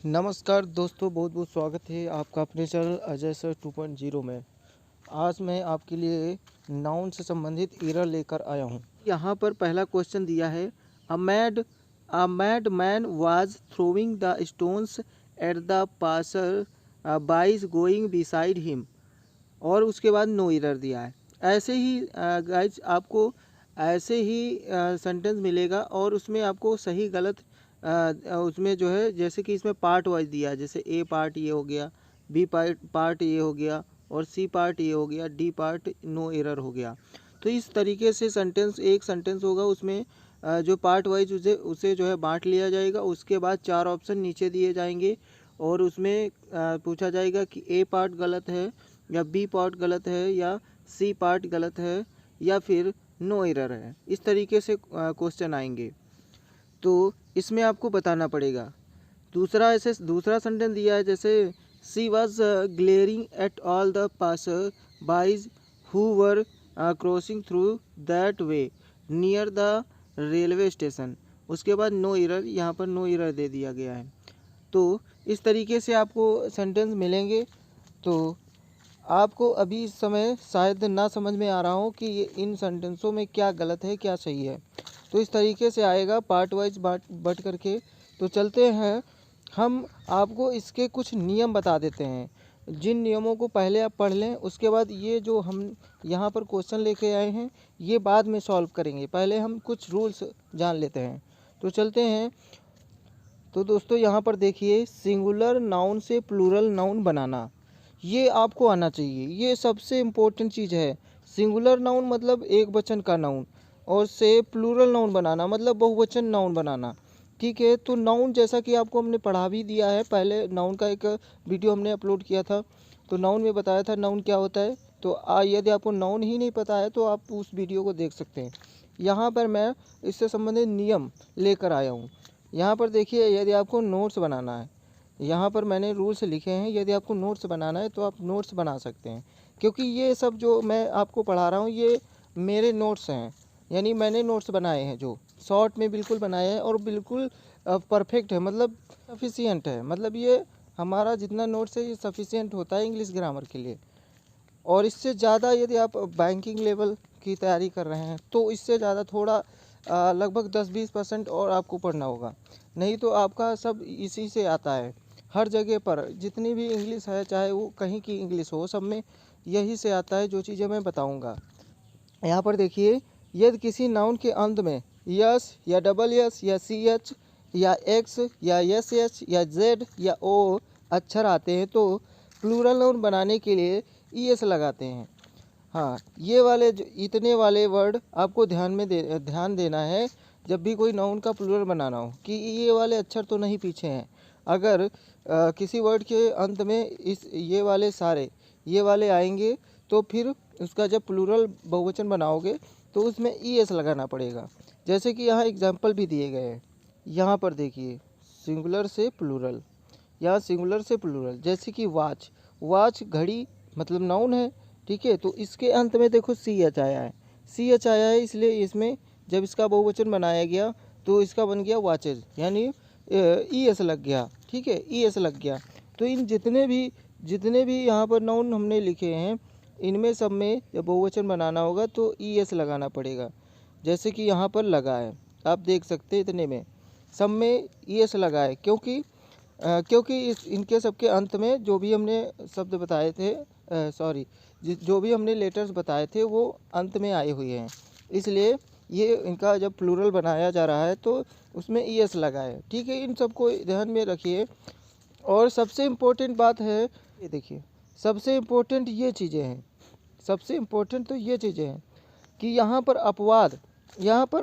नमस्कार दोस्तों, बहुत बहुत स्वागत है आपका अपने चैनल अजय सर 2.0 में। आज मैं आपके लिए नाउन से संबंधित एरर लेकर आया हूँ। यहाँ पर पहला क्वेश्चन दिया है, a mad man was throwing the stones at the passer buys going beside him, और उसके बाद नो एरर दिया है। ऐसे ही गाइज आपको ऐसे ही सेंटेंस मिलेगा और उसमें आपको सही गलत उसमें जो है, जैसे कि इसमें पार्ट वाइज दिया है, जैसे ए पार्ट ये हो गया, बी पार्ट ये हो गया, और सी पार्ट ये हो गया, डी पार्ट नो एरर हो गया। तो इस तरीके से एक सेंटेंस होगा, उसमें जो पार्ट वाइज उसे उसे जो है बांट लिया जाएगा। उसके बाद 4 ऑप्शन नीचे दिए जाएंगे और उसमें पूछा जाएगा कि ए पार्ट गलत है, या बी पार्ट गलत है, या सी पार्ट गलत है, या फिर नो एरर है। इस तरीके से क्वेश्चन आएंगे, तो इसमें आपको बताना पड़ेगा। दूसरा सेंटेंस दिया है, जैसे she was glaring at all the passer by who were crossing through that way near the railway station. उसके बाद नो एरर, यहाँ पर नो एरर दे दिया गया है। तो इस तरीके से आपको सेंटेंस मिलेंगे। तो आपको अभी इस समय शायद ना समझ में आ रहा हो कि ये इन सेंटेंसों में क्या गलत है क्या सही है। तो इस तरीके से आएगा पार्ट वाइज बट करके। तो चलते हैं, हम आपको इसके कुछ नियम बता देते हैं, जिन नियमों को पहले आप पढ़ लें। उसके बाद ये जो हम यहाँ पर क्वेश्चन लेके आए हैं ये बाद में सॉल्व करेंगे, पहले हम कुछ रूल्स जान लेते हैं। तो चलते हैं। तो दोस्तों यहाँ पर देखिए, सिंगुलर नाउन से प्लूरल नाउन बनाना, ये आपको आना चाहिए। ये सबसे इम्पोर्टेंट चीज़ है। सिंगुलर नाउन मतलब एक वचन का नाउन, और से प्लूरल नाउन बनाना मतलब बहुवचन नाउन बनाना। ठीक है, तो नाउन जैसा कि आपको हमने पढ़ा भी दिया है, पहले नाउन का एक वीडियो हमने अपलोड किया था। तो नाउन में बताया था नाउन क्या होता है। तो यदि आपको नाउन ही नहीं पता है तो आप उस वीडियो को देख सकते हैं। यहाँ पर मैं इससे संबंधित नियम लेकर आया हूँ। यहाँ पर देखिए, यदि आपको नोट्स बनाना है, यहाँ पर मैंने रूल्स लिखे हैं। यदि आपको नोट्स बनाना है तो आप नोट्स बना सकते हैं, क्योंकि ये सब जो मैं आपको पढ़ा रहा हूँ ये मेरे नोट्स हैं। यानी मैंने नोट्स बनाए हैं, जो शॉर्ट में बिल्कुल बनाए हैं और बिल्कुल परफेक्ट है, मतलब सफिशियंट है। मतलब ये हमारा जितना नोट्स है ये सफिशियंट होता है इंग्लिश ग्रामर के लिए। और इससे ज़्यादा यदि आप बैंकिंग लेवल की तैयारी कर रहे हैं तो इससे ज़्यादा थोड़ा लगभग 10-20% और आपको पढ़ना होगा। नहीं तो आपका सब इसी से आता है। हर जगह पर जितनी भी इंग्लिश है, चाहे वो कहीं की इंग्लिश हो, सब में यही से आता है जो चीज़ें मैं बताऊंगा। यहाँ पर देखिए, यदि किसी नाउन के अंत में यस या डबल यस या सी एच या एक्स या एस एच या जेड या ओ अक्षर आते हैं तो प्लूरल नाउन बनाने के लिए ई एस लगाते हैं। हाँ, ये वाले इतने वाले वर्ड आपको ध्यान देना है जब भी कोई नाउन का प्लूरल बनाना हो, कि ये वाले अक्षर तो नहीं पीछे हैं। अगर किसी वर्ड के अंत में ये वाले आएंगे तो फिर उसका जब प्लूरल बहुवचन बनाओगे तो उसमें ई एस लगाना पड़ेगा। जैसे कि यहाँ एग्जाम्पल भी दिए गए हैं। यहाँ पर देखिए, सिंगुलर से प्लूरल, यहाँ सिंगुलर से प्लूरल, जैसे कि वॉच घड़ी मतलब नाउन है। ठीक है, तो इसके अंत में देखो सी एच आया है। सी एच आया है, इसलिए इसमें जब इसका बहुवचन बनाया गया तो इसका बन गया वॉचेज, यानी ई एस लग गया। ठीक है, ई एस लग गया। तो इन जितने भी यहाँ पर नाउन हमने लिखे हैं, इनमें सब में जब बहुवचन बनाना होगा तो ई एस लगाना पड़ेगा। जैसे कि यहाँ पर लगा है, आप देख सकते हैं इतने में सब में ई एस लगा है, क्योंकि इनके सबके अंत में जो भी हमने शब्द बताए थे, जो भी हमने लेटर्स बताए थे वो अंत में आए हुए हैं। इसलिए ये इनका जब प्लूरल बनाया जा रहा है तो उसमें ई एस लगा है। ठीक है, इन सबको ध्यान में रखिए। और सबसे इम्पोर्टेंट बात है, ये देखिए, सबसे इम्पोर्टेंट ये चीज़ें हैं। सबसे इम्पोर्टेंट तो ये चीज़ें हैं कि यहाँ पर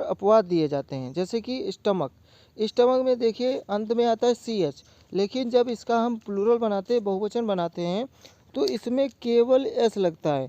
अपवाद दिए जाते हैं। जैसे कि स्टमक में देखिए अंत में आता है सी एच, लेकिन जब इसका हम प्लूरल बनाते बहुवचन बनाते हैं तो इसमें केवल एस लगता है।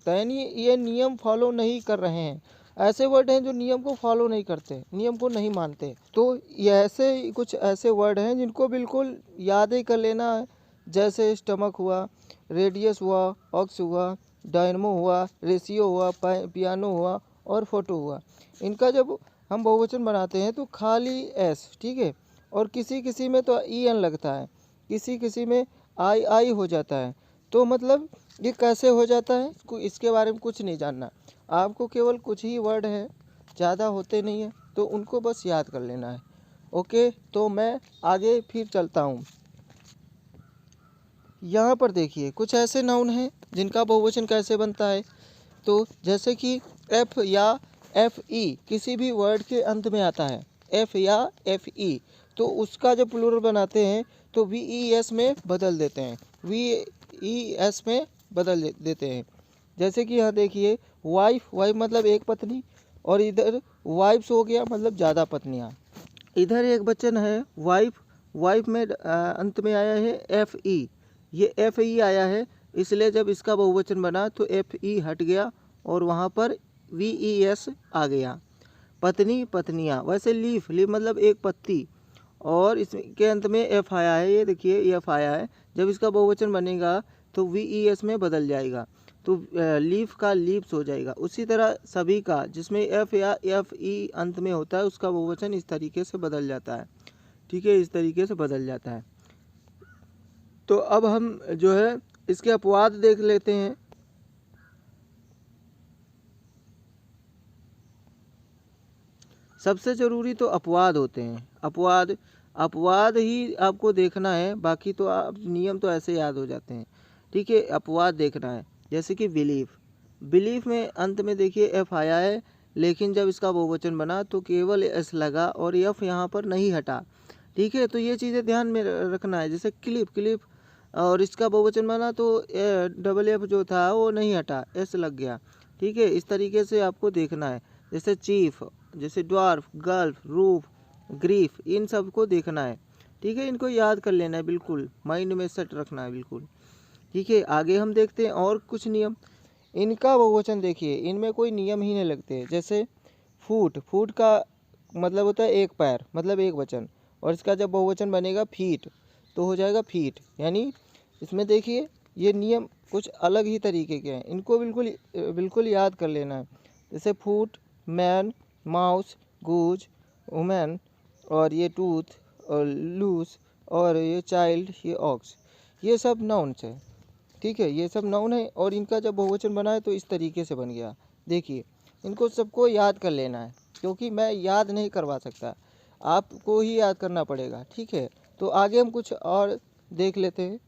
यानी ये नियम फॉलो नहीं कर रहे हैं। ऐसे वर्ड हैं जो नियम को फॉलो नहीं करते, नियम को नहीं मानते। तो ये ऐसे कुछ ऐसे वर्ड हैं जिनको बिल्कुल याद ही कर लेना है। जैसे स्टमक हुआ, रेडियस हुआ, ऑक्स हुआ, डायनमो हुआ, रेशियो हुआ, पियानो हुआ और फोटो हुआ। इनका जब हम बहुवचन बनाते हैं तो खाली एस, ठीक है, और किसी किसी में तो ई एन लगता है, किसी किसी में आई आई हो जाता है। तो मतलब ये कैसे हो जाता है इसके बारे में कुछ नहीं जानना, आपको केवल कुछ ही वर्ड है, ज़्यादा होते नहीं हैं, तो उनको बस याद कर लेना है। ओके, तो मैं आगे फिर चलता हूँ। यहाँ पर देखिए कुछ ऐसे नाउन हैं जिनका बहुवचन कैसे बनता है। तो जैसे कि एफ या एफ ई किसी भी वर्ड के अंत में आता है, एफ या एफ ई, तो उसका जब प्लूरल बनाते हैं तो वी ई एस में बदल देते हैं, वी ई एस में बदल देते हैं। जैसे कि यहाँ देखिए वाइफ, वाइफ मतलब एक पत्नी, और इधर वाइफ्स हो गया मतलब ज़्यादा पत्नियाँ। इधर एक वचन है वाइफ, वाइफ में अंत में आया है एफ ई, ये एफ ई आया है, इसलिए जब इसका बहुवचन बना तो एफ ई हट गया और वहाँ पर वी ई एस आ गया। पत्नी, पत्नियाँ, वैसे लीफ, लीफ मतलब एक पत्ती, और इसके अंत में एफ आया है, ये देखिए एफ आया है, जब इसका बहुवचन बनेगा तो वी ई एस में बदल जाएगा, तो लीफ का लीव्स हो जाएगा। उसी तरह सभी का जिसमें एफ या एफ ई अंत में होता है उसका बहुवचन इस तरीके से बदल जाता है। ठीक है, इस तरीके से बदल जाता है। तो अब हम जो है इसके अपवाद देख लेते हैं। सबसे ज़रूरी तो अपवाद होते हैं, अपवाद, अपवाद ही आपको देखना है, बाकी तो आप नियम तो ऐसे याद हो जाते हैं। ठीक है, अपवाद देखना है। जैसे कि बिलीफ, बिलीफ में अंत में देखिए एफ आया है, लेकिन जब इसका बहुवचन बना तो केवल एस लगा और एफ यहाँ पर नहीं हटा। ठीक है, तो ये चीज़ें ध्यान में रखना है। जैसे क्लिप, क्लिप और इसका बहुवचन बना तो डबल एफ जो था वो नहीं हटा, एस लग गया। ठीक है, इस तरीके से आपको देखना है। जैसे चीफ, जैसे ड्वार्फ, गल्फ, रूफ, ग्रीफ, इन सब को देखना है। ठीक है, इनको याद कर लेना है, बिल्कुल माइंड में सेट रखना है बिल्कुल। ठीक है, आगे हम देखते हैं और कुछ नियम। इनका बहुवचन देखिए, इनमें कोई नियम ही नहीं लगते। जैसे फूट, फूट का मतलब होता है एक पैर, मतलब एक वचन, और इसका जब बहुवचन बनेगा फीट तो हो जाएगा फीट। यानी इसमें देखिए ये नियम कुछ अलग ही तरीके के हैं, इनको बिल्कुल बिल्कुल याद कर लेना है। जैसे फूट, मैन, माउस, गूज, वुमेन, और ये टूथ और लूज, और ये चाइल्ड, ये ऑक्स, ये सब नाउन्स है। ठीक है, ये सब नाउन है और इनका जब बहुवचन बना है तो इस तरीके से बन गया। देखिए इनको सबको याद कर लेना है, क्योंकि मैं याद नहीं करवा सकता, आपको ही याद करना पड़ेगा। ठीक है, तो आगे हम कुछ और देख लेते हैं।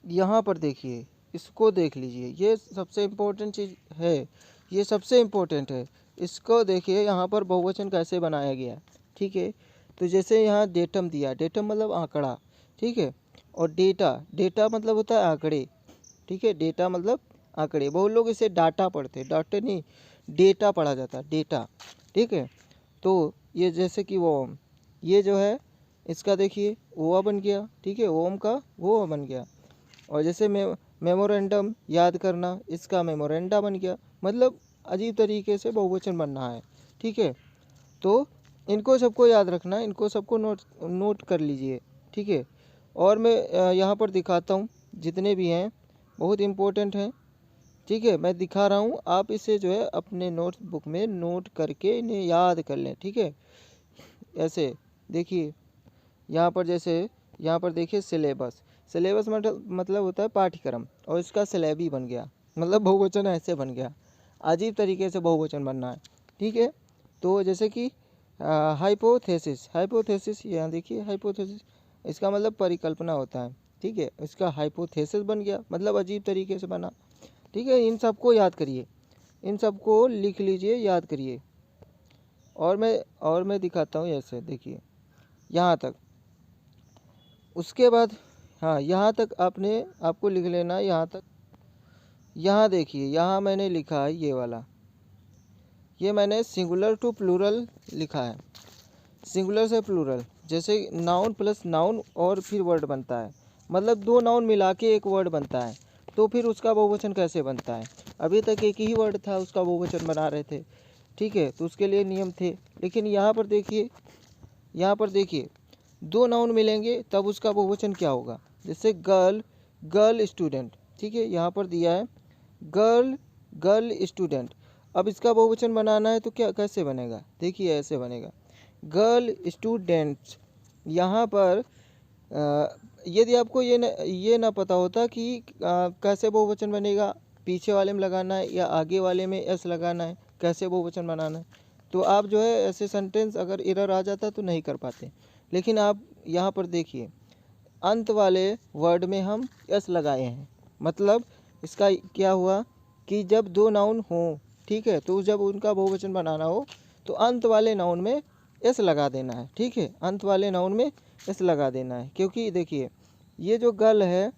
यहाँ पर देखिए, इसको देख लीजिए, ये सबसे इम्पोर्टेंट चीज़ है, ये सबसे इम्पोर्टेंट है। इसको देखिए यहाँ पर बहुवचन कैसे बनाया गया। ठीक है, तो जैसे यहाँ डेटम दिया, डेटम मतलब आंकड़ा। ठीक है, और डेटा, डेटा मतलब होता है आंकड़े। ठीक है, डेटा मतलब आंकड़े, बहुत लोग इसे डाटा पढ़ते हैं, डाटा नहीं डेटा पढ़ा जाता है, डेटा। ठीक है, तो ये जैसे कि वो ये जो है इसका देखिए ओवा बन गया। ठीक है, ओम का वो बन गया। और जैसे मेमोरेंडम याद करना, इसका मेमोरेंडा बन गया। मतलब अजीब तरीके से बहुवचन बनना है। ठीक है, तो इनको सबको याद रखना, इनको सबको नोट कर लीजिए। ठीक है, और मैं यहाँ पर दिखाता हूँ, जितने भी हैं बहुत इम्पोर्टेंट हैं। ठीक है, मैं दिखा रहा हूँ, आप इसे जो है अपने नोटबुक में नोट करके इन्हें याद कर लें। ठीक है, ऐसे देखिए यहाँ पर, जैसे यहाँ पर देखिए सिलेबस, सिलेबस मतलब होता है पाठ्यक्रम, और इसका सिलेबी बन गया, मतलब बहुवचन ऐसे बन गया। अजीब तरीके से बहुवचन बनना है। ठीक है, तो जैसे कि हाइपोथेसिस, हाइपोथेसिस यहाँ देखिए, हाइपोथेसिस इसका मतलब परिकल्पना होता है। ठीक है, इसका हाइपोथेसिस बन गया, मतलब अजीब तरीके से बना। ठीक है, इन सबको याद करिए, इन सबको लिख लीजिए, याद करिए। और मैं दिखाता हूँ, ऐसे देखिए यहाँ तक, उसके बाद हाँ यहाँ तक आपको लिख लेना है, यहाँ तक। यहाँ देखिए, यहाँ मैंने लिखा है ये वाला, ये मैंने सिंगुलर टू प्लूरल लिखा है, सिंगुलर से प्लूरल। जैसे नाउन प्लस नाउन और फिर वर्ड बनता है, मतलब दो नाउन मिला के एक वर्ड बनता है, तो फिर उसका बहुवचन कैसे बनता है। अभी तक एक ही वर्ड था, उसका बहुवचन बना रहे थे। ठीक है, तो उसके लिए नियम थे, लेकिन यहाँ पर देखिए, यहाँ पर देखिए दो नाउन मिलेंगे तब उसका बहुवचन क्या होगा। जैसे गर्ल, गर्ल स्टूडेंट। ठीक है, यहाँ पर दिया है गर्ल, गर्ल स्टूडेंट। अब इसका बहुवचन बनाना है तो क्या कैसे बनेगा, देखिए ऐसे बनेगा, गर्ल स्टूडेंट्स। यहाँ पर यदि आपको ये ना पता होता कि कैसे बहुवचन बनेगा, पीछे वाले में लगाना है या आगे वाले में एस लगाना है, कैसे बहुवचन बनाना है, तो आप जो है ऐसे सेंटेंस अगर एरर आ जाता तो नहीं कर पाते। लेकिन आप यहाँ पर देखिए अंत वाले वर्ड में हम एस लगाए हैं, मतलब इसका क्या हुआ कि जब दो नाउन हों, ठीक है, तो जब उनका बहुवचन बनाना हो तो अंत वाले नाउन में एस लगा देना है, ठीक है, अंत वाले नाउन में एस लगा देना है। क्योंकि देखिए ये जो गर्ल है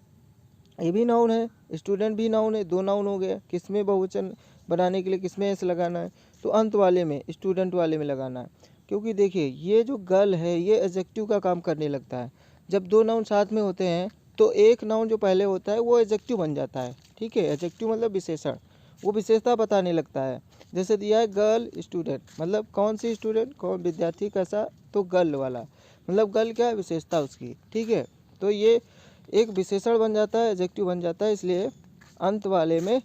ये भी नाउन है, स्टूडेंट भी नाउन है, दो नाउन हो गया, किसमें बहुवचन बनाने के लिए किसमें एस लगाना है, तो अंत वाले में स्टूडेंट वाले में लगाना है। क्योंकि देखिए ये जो गर्ल है ये एडजेक्टिव का काम करने लगता है। जब दो नाउन साथ में होते हैं तो एक नाउन जो पहले होता है वो एडजेक्टिव बन जाता है, ठीक है, एडजेक्टिव मतलब विशेषण, वो विशेषता बताने लगता है। जैसे दिया है गर्ल स्टूडेंट, मतलब कौन सी स्टूडेंट, कौन विद्यार्थी, कैसा, तो गर्ल वाला, मतलब गर्ल क्या है, विशेषता उसकी, ठीक है। तो ये एक विशेषण बन जाता है, एडजेक्टिव बन जाता है, इसलिए अंत वाले में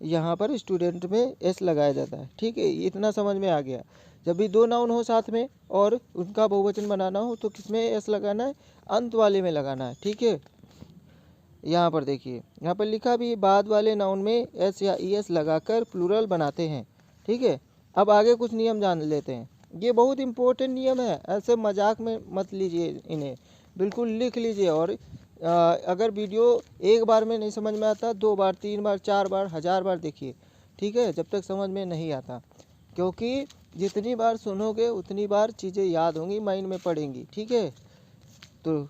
यहाँ पर स्टूडेंट में एस लगाया जाता है, ठीक है। इतना समझ में आ गया। जब भी दो नाउन हो साथ में और उनका बहुवचन बनाना हो तो किसमें एस लगाना है, अंत वाले में लगाना है, ठीक है। यहाँ पर देखिए यहाँ पर लिखा भी बाद वाले नाउन में एस या ई एस लगाकर प्लूरल बनाते हैं, ठीक है। अब आगे कुछ नियम जान लेते हैं। ये बहुत इंपॉर्टेंट नियम है, ऐसे मजाक में मत लीजिए इन्हें, बिल्कुल लिख लीजिए। और अगर वीडियो एक बार में नहीं समझ में आता, दो बार, तीन बार, चार बार, 1000 बार देखिए, ठीक है, जब तक समझ में नहीं आता। क्योंकि जितनी बार सुनोगे उतनी बार चीज़ें याद होंगी, माइंड में पड़ेंगी, ठीक है। तो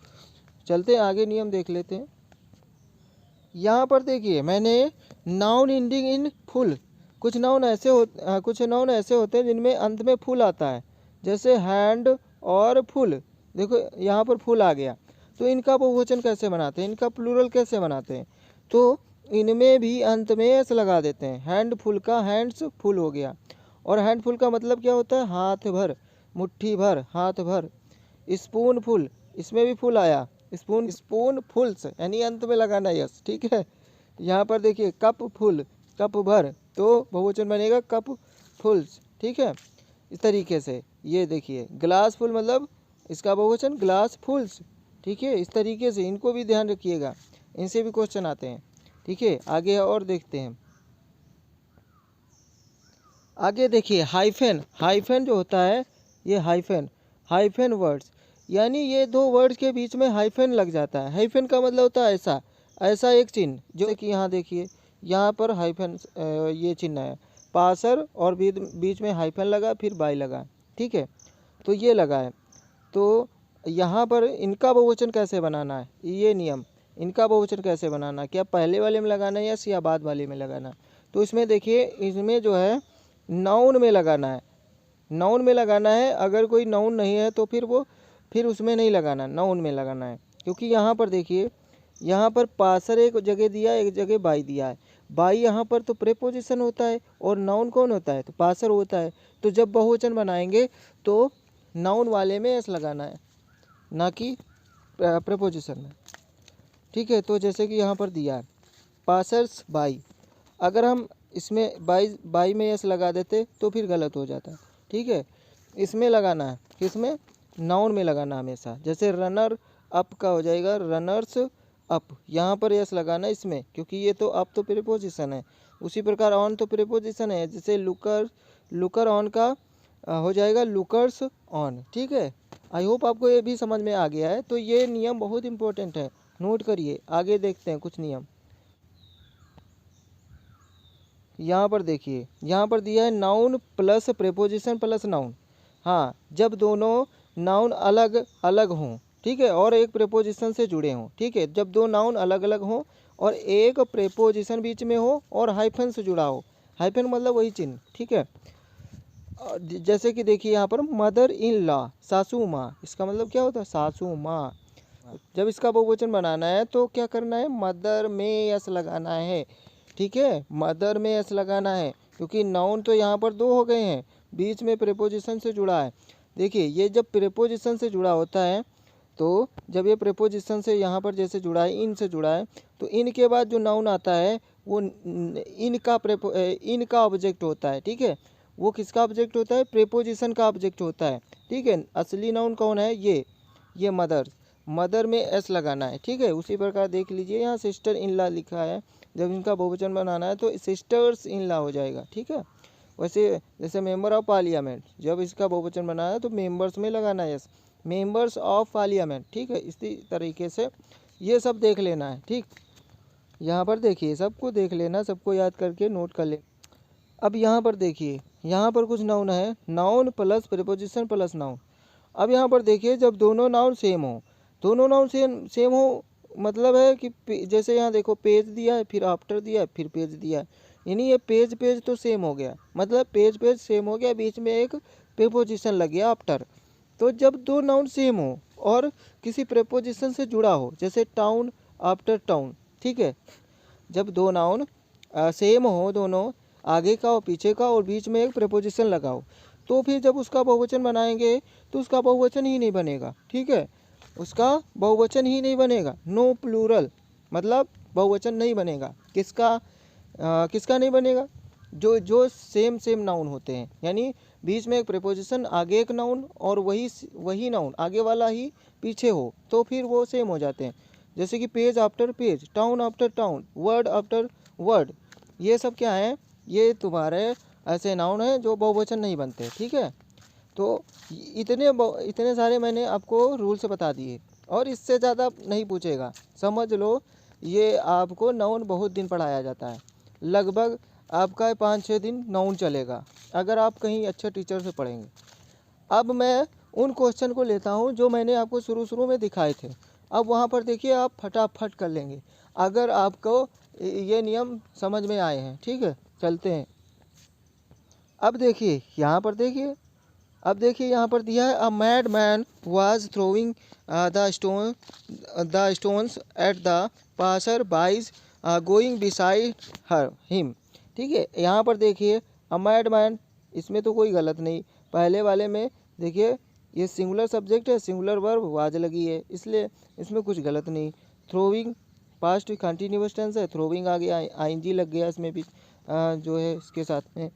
चलते हैं आगे, नियम देख लेते हैं। यहाँ पर देखिए मैंने नाउन एंडिंग इन फुल, कुछ नाउन ऐसे होते हैं जिनमें अंत में फुल आता है, जैसे हैंड और फुल। देखो यहाँ पर फुल आ गया, तो इनका बहुवचन कैसे बनाते हैं, इनका प्लूरल कैसे बनाते हैं, तो इनमें भी अंत में एस लगा देते हैं। हैंड फुल का हैंड्स फुल हो गया, और हैंड फुल का मतलब क्या होता है, हाथ भर, मुट्ठी भर, हाथ भर। स्पून फुल, इसमें भी फुल आया, स्पून फुल्स, यानी अंत में लगाना यस, ठीक है। यहाँ पर देखिए कप फुल, कप भर, तो बहुवचन बनेगा कप फुल्स, ठीक है। इस तरीके से ये देखिए ग्लास फुल, मतलब इसका बहुवचन ग्लास फुल्स, ठीक है। इस तरीके से इनको भी ध्यान रखिएगा, इनसे भी क्वेश्चन आते हैं, ठीक है। आगे और देखते हैं। आगे देखिए हाइफन, हाइफन जो होता है ये हाइफन वर्ड्स, यानी ये दो वर्ड्स के बीच में हाइफन लग जाता है। हाइफन का मतलब होता है ऐसा, ऐसा एक चिन्ह, जो कि यहाँ देखिए यहाँ पर हाइफन ये चिन्ह है, पासर और बीच में हाइफन लगा, फिर बाई लगा, ठीक है, तो ये लगा है। तो यहाँ पर इनका बहुवचन कैसे बनाना है, ये नियम, इनका बहुवचन कैसे बनाना है, क्या पहले वाले में लगाना है या बाद वाले में लगाना है। तो इसमें देखिए इसमें जो है नाउन में लगाना है, नाउन में लगाना है। अगर कोई नाउन नहीं है तो फिर उसमें नहीं लगाना, नाउन में लगाना है। क्योंकि यहाँ पर देखिए यहाँ पर पासर एक जगह दिया, एक जगह बाई दिया है। बाई यहाँ पर तो प्रेपोजिशन होता है और नाउन कौन होता है, तो पासर होता है। तो जब बहुवचन बनाएंगे तो नाउन वाले में एस लगाना है, ना कि प्रेपोजिशन में, ठीक है। तो जैसे कि यहाँ पर दिया है पासर्स बाई, अगर हम इसमें बाई में एस लगा देते तो फिर गलत हो जाता, ठीक है। इसमें लगाना है, किसमें, नाउन में लगाना हमेशा। जैसे रनर अप का हो जाएगा रनर्स अप, यहाँ पर एस लगाना है इसमें, क्योंकि ये तो अप तो प्रीपोजिशन है। उसी प्रकार ऑन तो प्रीपोजिशन है, जैसे लुकर ऑन का हो जाएगा लुकर्स ऑन, ठीक है। आई होप आपको ये भी समझ में आ गया है। तो ये नियम बहुत इंपॉर्टेंट है, नोट करिए। आगे देखते हैं कुछ नियम। यहाँ पर देखिए यहाँ पर दिया है noun plus preposition plus noun. हाँ, जब दोनों नाउन अलग अलग हों, ठीक है, और एक प्रेपोजिशन से जुड़े हों, ठीक है, जब दो नाउन अलग अलग हों और एक प्रेपोजिशन बीच में हो और हाइफन से जुड़ा हो, हाइफन मतलब वही चिन्ह, ठीक है। जैसे कि देखिए यहाँ पर मदर इन लॉ, सासू माँ, इसका मतलब क्या होता है, सासू माँ। जब इसका बहुवचन बनाना है तो क्या करना है, मदर में यस लगाना है, ठीक है, मदर में एस लगाना है। क्योंकि नाउन तो यहाँ पर दो हो गए हैं, बीच में प्रेपोजिशन से जुड़ा है। देखिए ये जब प्रेपोजिशन से जुड़ा होता है, तो जब ये प्रेपोजिशन से यहाँ पर जैसे जुड़ा है, इन से जुड़ा है, तो इन के बाद जो नाउन आता है वो इनका ऑब्जेक्ट होता है, ठीक है। वो किसका ऑब्जेक्ट होता है? प्रेपोजिशन का ऑब्जेक्ट होता है। ठीक है, असली नाउन कौन है? ये मदर। मदर में एस लगाना है। ठीक है, उसी प्रकार देख लीजिए यहाँ सिस्टर इन लॉ लिखा है, जब इनका बहुवचन बनाना है तो सिस्टर्स इन लॉ हो जाएगा। ठीक है, वैसे जैसे मेंबर ऑफ पार्लियामेंट, जब इसका बहुवचन बनाना है तो मेंबर्स में लगाना है एस, मेंबर्स ऑफ पार्लियामेंट। ठीक है, इसी तरीके से ये सब देख लेना है। ठीक, यहाँ पर देखिए, सबको देख लेना, सबको याद करके नोट कर ले। अब यहाँ पर देखिए, यहाँ पर कुछ नाउन है, noun plus preposition plus noun. अब यहाँ पर देखिए, जब दोनों नाउन सेम हो, दोनों नाउन सेम हो मतलब है कि जैसे यहाँ देखो पेज दिया है, फिर आफ्टर दिया है, फिर पेज दिया है, यानी ये पेज तो सेम हो गया, मतलब पेज सेम हो गया, बीच में एक प्रीपोजिशन लग गया आफ्टर। तो जब दो नाउन सेम हो और किसी प्रीपोजिशन से जुड़ा हो, जैसे टाउन आफ्टर टाउन। ठीक है, जब दो नाउन सेम हो, दोनों आगे का और पीछे का, और बीच में एक प्रीपोजिशन लगाओ, तो फिर जब उसका बहुवचन बनाएंगे तो उसका बहुवचन ही नहीं बनेगा। ठीक है, उसका बहुवचन ही नहीं बनेगा, नो प्लूरल, मतलब बहुवचन नहीं बनेगा। किसका नहीं बनेगा? जो सेम नाउन होते हैं, यानी बीच में एक प्रीपोजिशन, आगे एक नाउन, और वही नाउन आगे वाला ही पीछे हो, तो फिर वो सेम हो जाते हैं। जैसे कि page after page, town after town, word after word, ये सब क्या है? ये तुम्हारे ऐसे नाउन हैं जो बहुवचन नहीं बनते। ठीक है, तो इतने सारे मैंने आपको रूल्स बता दिए, और इससे ज़्यादा नहीं पूछेगा, समझ लो। ये आपको नाउन बहुत दिन पढ़ाया जाता है, लगभग आपका 5-6 दिन नाउन चलेगा, अगर आप कहीं अच्छे टीचर से पढ़ेंगे। अब मैं उन क्वेश्चन को लेता हूँ जो मैंने आपको शुरू में दिखाए थे। अब वहाँ पर देखिए, आप फटाफट कर लेंगे अगर आपको ये नियम समझ में आए हैं। ठीक है, चलते हैं। अब देखिए यहाँ पर देखिए, अब देखिए यहाँ पर दिया है, a mad man was throwing the stones at the passer buys going beside him. ठीक है, यहाँ पर देखिए अ मैड मैन, इसमें तो कोई गलत नहीं। पहले वाले में देखिए ये सिंगुलर सब्जेक्ट है, सिंगुलर वर्ब वाज लगी है, इसलिए इसमें कुछ गलत नहीं। थ्रोइंग पास्ट कंटिन्यूअस टेंस है, थ्रोइंग आ गया, आईएनजी लग गया इसमें भी जो है इसके साथ में।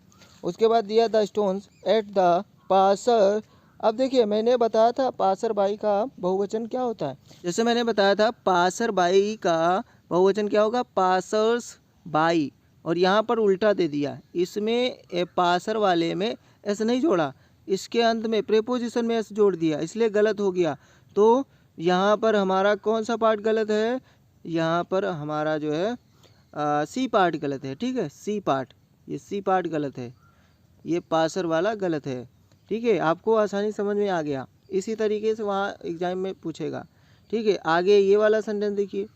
उसके बाद दिया the stones at the passer. अब देखिए मैंने बताया था पासर बाई का बहुवचन क्या होता है, जैसे मैंने बताया था पासर बाई का बहुवचन क्या होगा? Passers by. और यहाँ पर उल्टा दे दिया, इसमें पासर वाले में एस नहीं जोड़ा, इसके अंत में प्रेपोजिशन में एस जोड़ दिया, इसलिए गलत हो गया। तो यहाँ पर हमारा कौन सा पार्ट गलत है? यहाँ पर हमारा जो है सी पार्ट गलत है। ठीक है, सी पार्ट, ये सी पार्ट गलत है, ये पासर वाला गलत है। ठीक है, आपको आसानी समझ में आ गया। इसी तरीके से वहाँ एग्जाम में पूछेगा। ठीक है, आगे ये वाला सेंटेंस देखिए,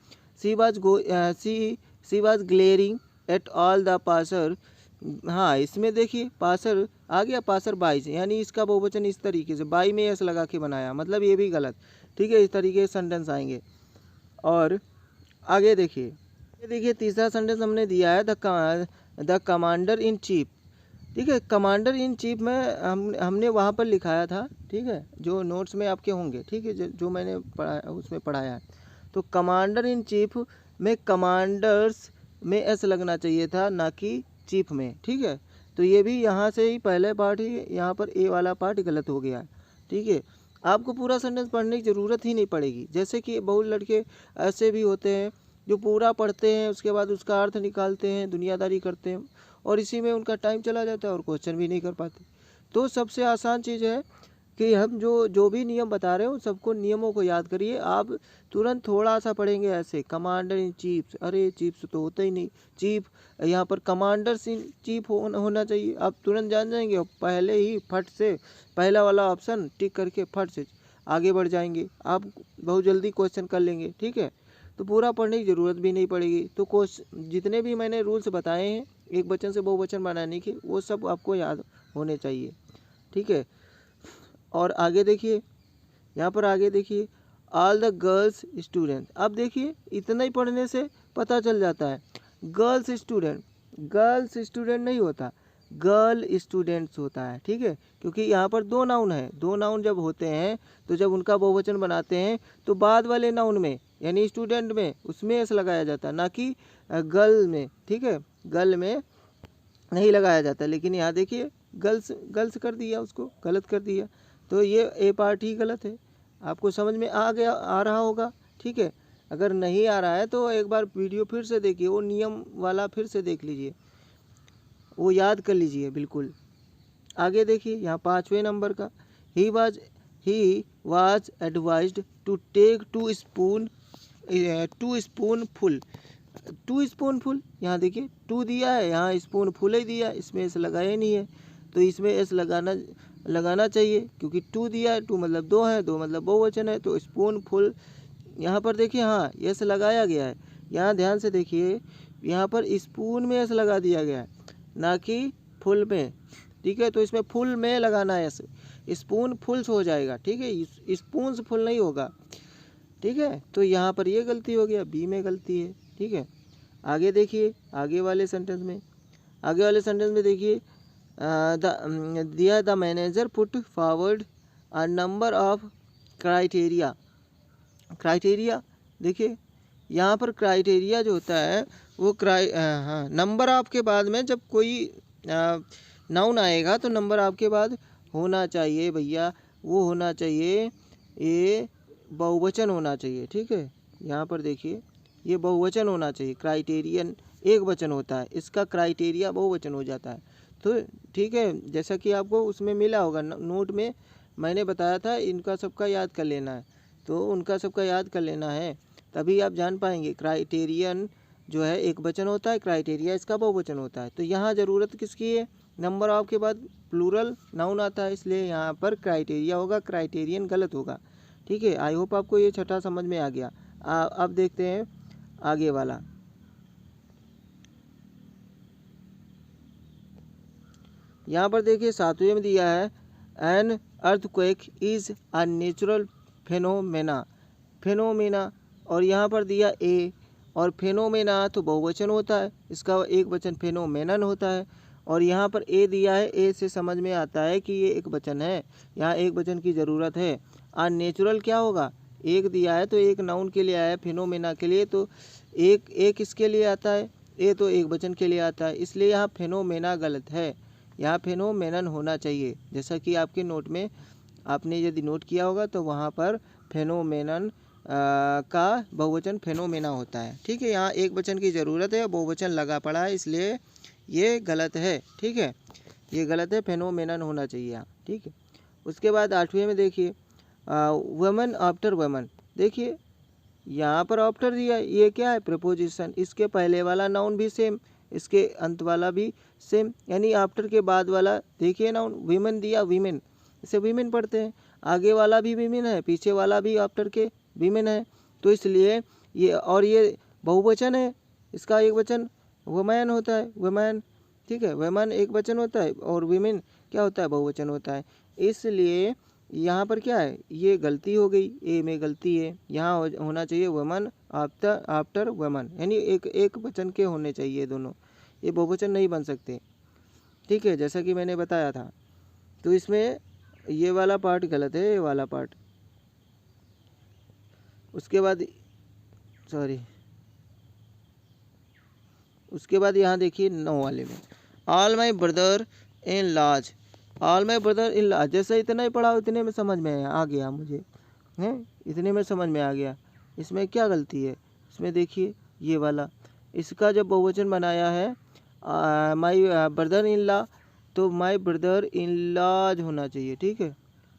she was glaring at all the passer. हाँ, इसमें देखिए पासर आ गया, पासर बाई से, यानी इसका बहुवचन इस तरीके से बाई में एस लगा के बनाया, मतलब ये भी गलत। ठीक है, इस तरीके से सेंटेंस आएंगे। और आगे देखिए, ये देखिए तीसरा सेंटेंस हमने दिया है, द कमांडर इन चीफ। ठीक है, कमांडर इन चीफ में हमने वहाँ पर लिखाया था। ठीक है, जो नोट्स में आपके होंगे। ठीक है, जो मैंने उसमें पढ़ाया है। तो कमांडर इन चीफ में कमांडर्स में एस लगना चाहिए था, ना कि चीफ में। ठीक है, तो ये भी यहाँ से ही पहले पार्ट ही, यहाँ पर ए वाला पार्ट गलत हो गया। ठीक है, आपको पूरा सेंटेंस पढ़ने की ज़रूरत ही नहीं पड़ेगी। जैसे कि बहुत लड़के ऐसे भी होते हैं जो पूरा पढ़ते हैं, उसके बाद उसका अर्थ निकालते हैं, दुनियादारी करते हैं, और इसी में उनका टाइम चला जाता है और क्वेश्चन भी नहीं कर पाते। तो सबसे आसान चीज़ है कि हम जो भी नियम बता रहे हो, सबको नियमों को याद करिए। आप तुरंत थोड़ा सा पढ़ेंगे ऐसे, कमांडर इन चीफ, अरे चीफ तो होता ही नहीं, चीफ यहाँ पर कमांडर्स इन चीफ होना चाहिए, आप तुरंत जान जाएंगे और पहले ही फट से पहला वाला ऑप्शन टिक करके फट से आगे बढ़ जाएंगे, आप बहुत जल्दी क्वेश्चन कर लेंगे। ठीक है, तो पूरा पढ़ने की ज़रूरत भी नहीं पड़ेगी। तो जितने भी मैंने रूल्स बताए हैं एक वचन से बहुवचन बनाने के, वो सब आपको याद होने चाहिए। ठीक है, और आगे देखिए, यहाँ पर आगे देखिए, ऑल द गर्ल्स स्टूडेंट। अब देखिए इतना ही पढ़ने से पता चल जाता है, गर्ल्स स्टूडेंट नहीं होता, गर्ल स्टूडेंट्स होता है। ठीक है, क्योंकि यहाँ पर दो नाउन है, दो नाउन जब होते हैं तो जब उनका बहुवचन बनाते हैं तो बाद वाले नाउन में यानी स्टूडेंट में उसमें एस लगाया जाता है, ना कि गर्ल में। ठीक है, गर्ल में नहीं लगाया जाता। लेकिन यहाँ देखिए गर्ल्स कर दिया, उसको गलत कर दिया। तो ये ए पार्ट ही गलत है। आपको समझ में आ रहा होगा, ठीक है। अगर नहीं आ रहा है तो एक बार वीडियो फिर से देखिए, वो नियम वाला फिर से देख लीजिए, वो याद कर लीजिए बिल्कुल। आगे देखिए यहाँ 5वें नंबर का, he was advised to take 2 spoon full. यहाँ देखिए 2 दिया है, यहाँ स्पून फुल ही दिया है, इसमें एस लगाया नहीं है, तो इसमें एस लगाना चाहिए, क्योंकि 2 दिया है, 2 मतलब 2 है, 2 मतलब बहुवचन है, तो स्पून फुल यहाँ पर देखिए, हाँ एस लगाया गया है। यहाँ ध्यान से देखिए, यहाँ पर स्पून में एस लगा दिया गया है, ना कि फुल में, ठीक है। तो इसमें फुल में लगाना है एस, स्पून फुल्स हो जाएगा, ठीक है, स्पून फुल नहीं होगा, ठीक है। तो यहाँ पर ये गलती हो गया, बी में गलती है, ठीक है। आगे देखिए, आगे वाले सेंटेंस में देखिए, the manager put forward a number of criteria. देखिए यहाँ पर क्राइटेरिया जो होता है वो नंबर ऑफ के बाद में जब कोई नाउन आएगा तो नंबर ऑफ के बाद होना चाहिए भैया, वो होना चाहिए, ये बहुवचन होना चाहिए, ठीक है। यहाँ पर देखिए ये बहुवचन होना चाहिए, क्राइटेरियन एक वचन होता है, इसका क्राइटेरिया बहुवचन हो जाता है। तो ठीक है, जैसा कि आपको उसमें मिला होगा नोट में, मैंने बताया था इनका सबका याद कर लेना है, तो उनका सबका याद कर लेना है, तभी आप जान पाएंगे। क्राइटेरियन जो है एक वचन होता है, क्राइटेरिया इसका बहुवचन होता है। तो यहाँ ज़रूरत किसकी है, नंबर ऑफ के बाद प्लूरल नाउन आता है, इसलिए यहाँ पर क्राइटेरिया होगा, क्राइटेरियन गलत होगा, ठीक है। आई होप आपको ये छठा समझ में आ गया। अब देखते हैं आगे वाला। यहाँ पर देखिए 7वें में दिया है, an earthquake is a natural phenomena, और यहाँ पर दिया ए, और फेनोमेना तो बहुवचन होता है, इसका एक वचन फेनोमेनन होता है, और यहाँ पर ए दिया है, ए से समझ में आता है कि ये एक वचन है, यहाँ एक वचन की ज़रूरत है। नेचुरल क्या होगा, एक दिया है तो एक नाउन के लिए आया है, फेनोमेना के लिए तो एक इसके लिए आता है, ए तो एक वचन के लिए आता है, इसलिए यहाँ फेनोमेना गलत है, यहाँ फेनोमेनन होना चाहिए। जैसा कि आपके नोट में आपने यदि नोट किया होगा तो वहाँ पर फेनोमेनन का बहुवचन फेनोमेना होता है, ठीक है। यहाँ एक वचन की ज़रूरत है, बहुवचन लगा पड़ा है, इसलिए ये गलत है, ठीक है, ये गलत है, फेनोमेनन होना चाहिए यहाँ, ठीक है। उसके बाद 8वें में देखिए, वुमन आफ्टर वुमन, देखिए यहाँ पर आफ्टर दिया, ये क्या है, प्रीपोजिशन, इसके पहले वाला नाउन भी सेम, इसके अंत वाला भी सेम, यानी आफ्टर के बाद वाला देखिए नाउन, वीमेन दिया, वीमेन, इसे वीमेन पढ़ते हैं, आगे वाला भी वीमेन है, पीछे वाला भी आफ्टर के वीमेन है, तो इसलिए ये, और ये बहुवचन है, इसका एक वचन वुमेन होता है, वुमेन, ठीक है, वुमेन एक वचन होता है, और वीमेन क्या होता है, बहुवचन होता है, इसलिए यहाँ पर क्या है, ये गलती हो गई, ए में गलती है, यहाँ होना चाहिए वुमन आफ्टर वुमन, यानी एक वचन के होने चाहिए दोनों, ये बहुवचन नहीं बन सकते, ठीक है, जैसा कि मैंने बताया था। तो इसमें ये वाला पार्ट गलत है, ये वाला पार्ट। उसके बाद यहाँ देखिए 9 वाले में, all my brother in laws, all my brother in laws, जैसे इतना ही पढ़ा इतने में समझ में आ गया मुझे, हैं, इतने में समझ में आ गया। इसमें क्या गलती है, इसमें देखिए ये वाला, इसका जब बहुवचन बनाया है माई ब्रदर इन लॉ, तो माई ब्रदर इन लॉज होना चाहिए, ठीक है।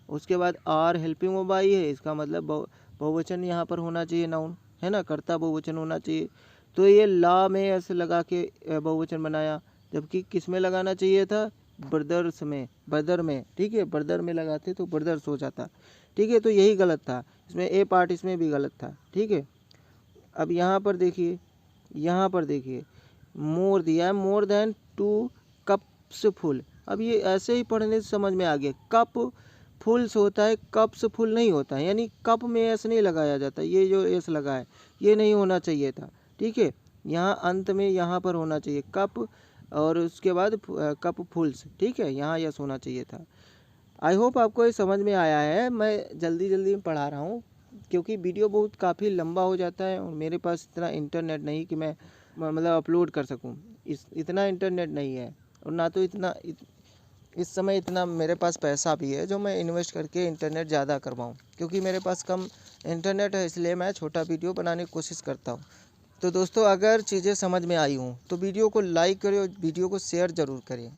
उसके बाद आर हेल्पिंग वो बाई है, इसका मतलब बहुवचन यहाँ पर होना चाहिए, नाउन है ना, कर्ता बहुवचन होना चाहिए, तो ये ला में ऐसे लगा के बहुवचन बनाया, जबकि किस में लगाना चाहिए था, ब्रदर्स में, ब्रदर में, ठीक है, ब्रदर में लगाते तो ब्रदर्स हो जाता, ठीक है। तो यही गलत था, इसमें ए पार्ट इसमें भी गलत था, ठीक है। अब यहाँ पर देखिए, मोर दिया है, मोर देन 2 कप्स फुल, अब ये ऐसे ही पढ़ने से समझ में आ गया, कप फुल्स होता है, कप्स फुल नहीं होता है, यानी कप में ऐसे नहीं लगाया जाता, ये जो एस लगा है ये नहीं होना चाहिए था, ठीक है। यहाँ अंत में यहाँ पर होना चाहिए कप, और उसके बाद कप फुल्स, ठीक है, यहाँ यस होना चाहिए था। आई होप आपको ये समझ में आया है। मैं जल्दी में पढ़ा रहा हूँ, क्योंकि वीडियो बहुत काफ़ी लंबा हो जाता है, और मेरे पास इतना इंटरनेट नहीं कि मैं मतलब अपलोड कर सकूँ, इतना इंटरनेट नहीं है, और ना तो इतना इस समय इतना मेरे पास पैसा भी है जो मैं इन्वेस्ट करके इंटरनेट ज़्यादा करवाऊँ, क्योंकि मेरे पास कम इंटरनेट है, इसलिए मैं छोटा वीडियो बनाने की कोशिश करता हूँ। तो दोस्तों, अगर चीज़ें समझ में आई हों तो वीडियो को लाइक करें और वीडियो को शेयर ज़रूर करें।